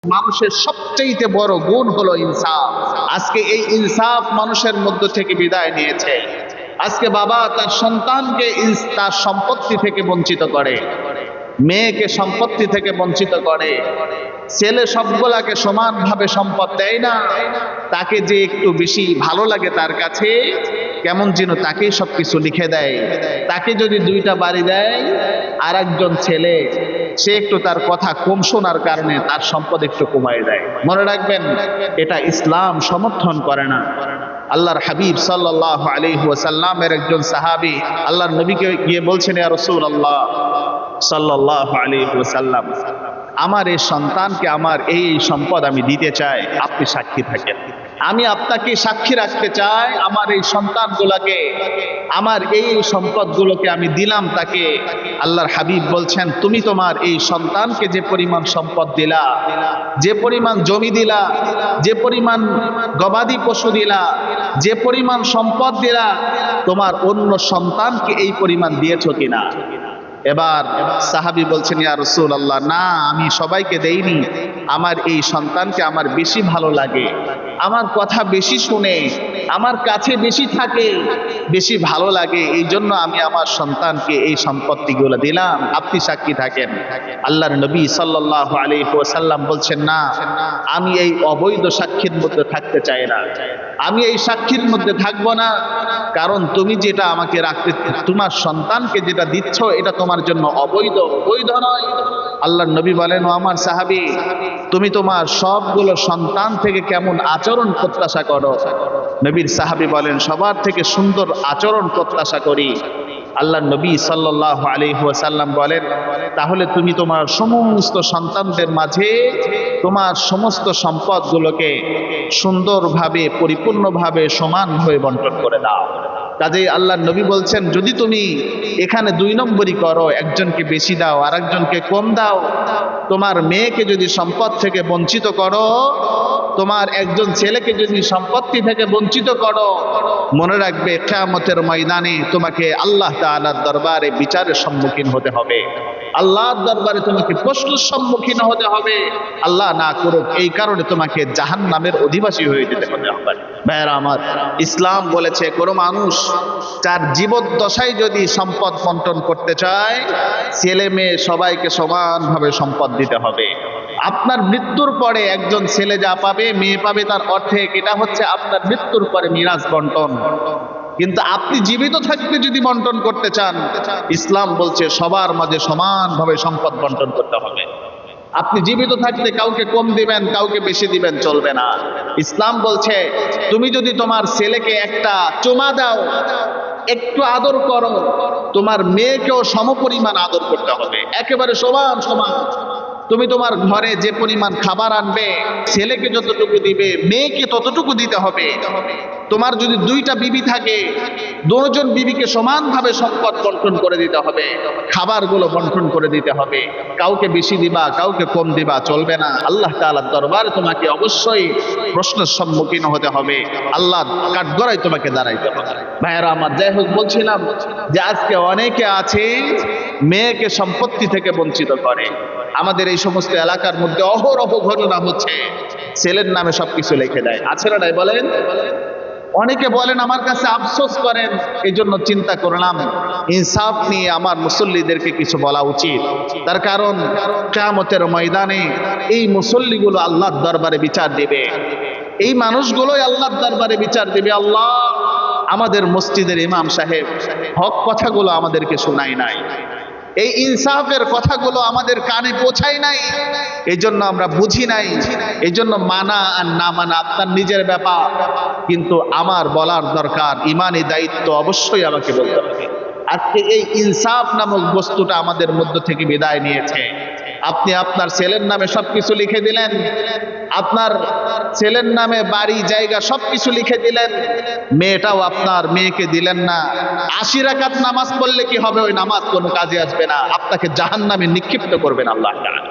মানুষের সবচেয়ে বড় গুণ হলো ইনসাফ। আজকে এই ইনসাফ মানুষের মধ্য থেকে বিদায় নিয়েছে। আজকে বাবা তার সন্তানকে তার সম্পত্তি থেকে বঞ্চিত করে, মেয়েকে সম্পত্তি থেকে বঞ্চিত করে, ছেলে সবগুলাকে সমানভাবে সম্পদ দেয় না। তাকে যে একটু বেশি ভালো লাগে তার কাছে, কেমন যেন তাকেই সবকিছু লিখে দেয়। তাকে যদি 2টা বাড়ি দেয়, আর একজন ছেলে সে একটু তার কথা কম শোনার কারণে তার সম্পদ একটু কমায় দেয়। মনে রাখবেন, এটা ইসলাম সমর্থন করে না। আল্লাহর হাবিব সাল্লাল্লাহু আলাইহি ওয়াসাল্লামের একজন সাহাবী আল্লাহর নবীকে গিয়ে বলছেন, ইয়া রাসূলুল্লাহ সাল্লাল্লাহু আলাইহি ওয়াসাল্লাম, আমার এই সন্তানকে আমার এই সম্পদ আমি দিতে চাই, আপনি সাক্ষী থাকেন। আমি আপনাকে সাক্ষী রাখতে চাই, আমার এই সন্তানগুলোকে, আমার এই সম্পদগুলোকে আমি দিলাম তাকে। আল্লাহর হাবিব বলছেন, তুমি তোমার এই সন্তানকে যে পরিমাণ সম্পদ দিলা, যে পরিমাণ জমি দিলা, যে পরিমাণ গবাদি পশু দিলা, যে পরিমাণ সম্পদ দিলা, তোমার অন্য সন্তানকে এই পরিমাণ দিয়েছো কিনা? এবার সাহাবী বলছেন, ইয়া রাসূলুল্লাহ, না, আমি সবাইকে দেইনি। আমার এই সন্তানকে আমার বেশি ভালো লাগে, আমার কথা বেশি শুনে, আমার কাছে বেশি থাকে, বেশি ভালো লাগে, এই জন্য আমি আমার সন্তানকে এই সম্পত্তিগুলো দিলাম, আপনি সাক্ষী থাকেন। আল্লাহর নবী সাল্লাল্লাহু আলাইহি ওয়াসাল্লাম বলছেন, না, আমি এই অবৈধ সাক্ষীর মধ্যে থাকতে চাই না, আমি এই সাক্ষীর মধ্যে থাকবো না। কারণ তুমি যেটা আমাকে রাখতে, তোমার সন্তানকে যেটা দিচ্ছ, এটা তোমার জন্য অবৈধ, বৈধ নয়। আল্লাহর নবী বলেন, ও আমার সাহাবী, তুমি তোমার সবগুলো সন্তান থেকে কেমন আচরণ প্রত্যাশা করো? নবীর সাহাবী বলেন, সবার থেকে সুন্দর আচরণ প্রত্যাশা করি। আল্লাহর নবী সাল্লাল্লাহু আলাইহি ওয়াসাল্লাম বলেন, তাহলে তুমি তোমার সমস্ত সন্তানদের মাঝে তোমার সমস্ত সম্পদগুলোকে সুন্দরভাবে, পরিপূর্ণভাবে, সমানভাবে বন্টন করে দাও। কাজেই আল্লাহর নবী বলছেন, যদি তুমি এখানে 2 নম্বরই করো, একজনকে বেশি দাও আর একজনকে কম দাও, তোমার মেয়েকে যদি সম্পদ থেকে বঞ্চিত করো, তোমার একজন ছেলেকে যদি সম্পত্তি থেকে বঞ্চিত করো, মনে রাখবে কিয়ামতের ময়দানে তোমাকে আল্লাহ তাআলার দরবারে বিচারের সম্মুখীন হতে হবে, আল্লাহর দরবারে তোমাকে প্রশ্নের সম্মুখীন হতে হবে। আল্লাহ না করুক, এই কারণে তোমাকে জাহান্নামের অধিবাসী হয়ে যেতে হবে। ভাইরা আমার, ইসলাম বলেছে, কোনো মানুষ তার জীবদ্দশায় যদি সম্পদ বন্টন করতে চায়, ছেলে মেয়ে সবাইকে সমানভাবে সম্পদ দিতে হবে। আপনার মৃত্যুর পরে একজন ছেলে যা পাবে, মেয়ে পাবে তার অর্ধেক, এটা হচ্ছে আপনার মৃত্যুর পরে মিরাজ বন্টন। কিন্তু আপনি জীবিত থাকতে যদি বন্টন করতে চান, ইসলাম বলছে সবার মাঝে সমানভাবে সম্পদ বন্টন করতে হবে। আপনি জীবিত থাকতে কাউকে কম দিবেন, কাউকে বেশি দিবেন, চলবে না। ইসলাম বলছে, তুমি যদি তোমার ছেলেকে একটা চুমা দাও, একটু আদর করো, তোমার মেয়েকেও সমপরিমাণ আদর করতে হবে, একেবারে সমান সমান। তুমি তোমার ঘরে যে পরিমাণ খাবার আনবে, ছেলেকে যতটুকু দিবে, মেয়েকে ততটুকু দিতে হবে। তোমার যদি 2টা বিবি থাকে, 2জন বিবিকে সমানভাবে সম্পদ বন্টন করে দিতে হবে, খাবারগুলো বন্টন করে দিতে হবে। কাউকে বেশি দিবা, কাউকে কম দিবা, চলবে না। আল্লাহ তাআলার দরবারে তোমাকে অবশ্যই প্রশ্নের সম্মুখীন হতে হবে, আল্লাহর কাঠগড়ায় তোমাকে দাঁড়াইতে হবে। ভাইয়েরা আমার, যাই হোক, বলছিলাম যে আজকে অনেকে আছে মেয়েকে সম্পত্তি থেকে বঞ্চিত করে। আমাদের এই সমস্ত এলাকার মধ্যে অহরহ ঘটনা হচ্ছে, ছেলের নামে সবকিছু লিখে দেয়। আছে না নাই বলেন? অনেকে বলেন, আমার কাছে আফসোস করেন, এই জন্য চিন্তা করলাম ইনসাফ নিয়ে আমার মুসল্লিদেরকে কিছু বলা উচিত। তার কারণ কিয়ামতের ময়দানে এই মুসল্লিগুলো আল্লাহর দরবারে বিচার দেবে, এই মানুষগুলোই আল্লাহর দরবারে বিচার দেবে। আল্লাহ, আমাদের মসজিদের ইমাম সাহেব হক কথাগুলো আমাদেরকে শোনায় নাই, এই ইনসাফের কথাগুলো আমাদের কানে পৌঁছায় নাই, এই জন্য আমরা বুঝি নাই। এই জন্য মানা আর না মানা আপনার নিজের ব্যাপার, কিন্তু আমার বলার দরকার, ইমানি দায়িত্ব অবশ্যই আমাকে বলতে হবে। আজকে এই ইনসাফ নামক বস্তুটা আমাদের মধ্য থেকে বিদায় নিয়েছে। আপনি আপনার ছেলের নামে সবকিছু লিখে দিলেন, আপনার ছেলের নামে বাড়ি জায়গা সবকিছু লিখে দিলেন, মেয়েটাও আপনার, মেয়েকে দিলেন না। 80 রাকাত নামাজ পড়লে কি হবে? ওই নামাজ কোনো কাজে আসবে না, আপনাকে জাহান্নামে নিক্ষিপ্ত করবেন আল্লাহ তাআলা।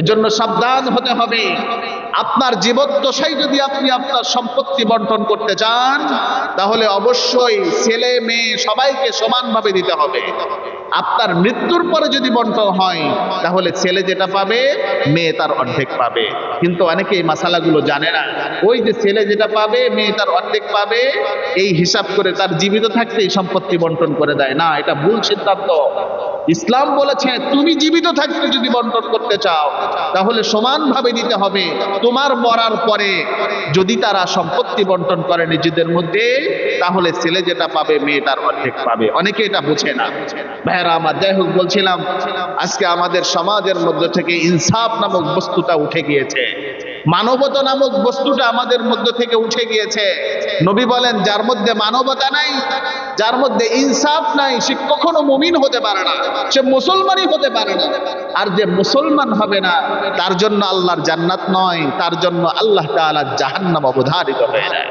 এজন্য সাবধান হতে হবে। আপনার জীবদ্দশায় যদি আপনি আপনার সম্পত্তি বন্টন করতে চান, তাহলে অবশ্যই ছেলে মেয়ে সবাইকে সমানভাবে দিতে হবে। আপনার মৃত্যুর পরে যদি বন্টন হয় তাহলে ছেলে যেটা পাবে মেয়ে তার অর্ধেক পাবে। কিন্তু অনেকে এই মাসালাগুলো জানে না। ওই যে ছেলে যেটা পাবে মেয়ে তার অর্ধেক পাবে, এই হিসাব করে তার জীবিত থাকতেই সম্পত্তি বন্টন করে দেয়। না, এটা ভুল সিদ্ধান্ত। ইসলাম বলেছে তুমি জীবিত থাকতে যদি বন্টন করতে চাও তাহলে সমানভাবে দিতে হবে। তোমার মরার পরে যদি তারা সম্পত্তি বন্টন করে নিজেদের মধ্যে, তাহলে ছেলে যেটা পাবে মেয়ে তার অর্ধেক পাবে। অনেকে এটা বুঝে না। ভাইরা আমার, যাই হোক, বলছিলাম আজকে আমাদের সমাজের মধ্যে থেকে ইনসাফ নামক বস্তুটা উঠে গিয়েছে, মানবতা নামক বস্তুটা আমাদের মধ্যে থেকে উঠে গিয়েছে। নবী বলেন যার মধ্যে মানবতা নাই, যার মধ্যে ইনসাফ নাই, সে কখনো মুমিন হতে পারে না, সে মুসলমানই হতে পারে না। আর যে মুসলমান হবে না তার জন্য আল্লাহর জান্নাত নয়, তার জন্য আল্লাহ তাআলার জাহান্নাম অবধারিত হয়ে যায়।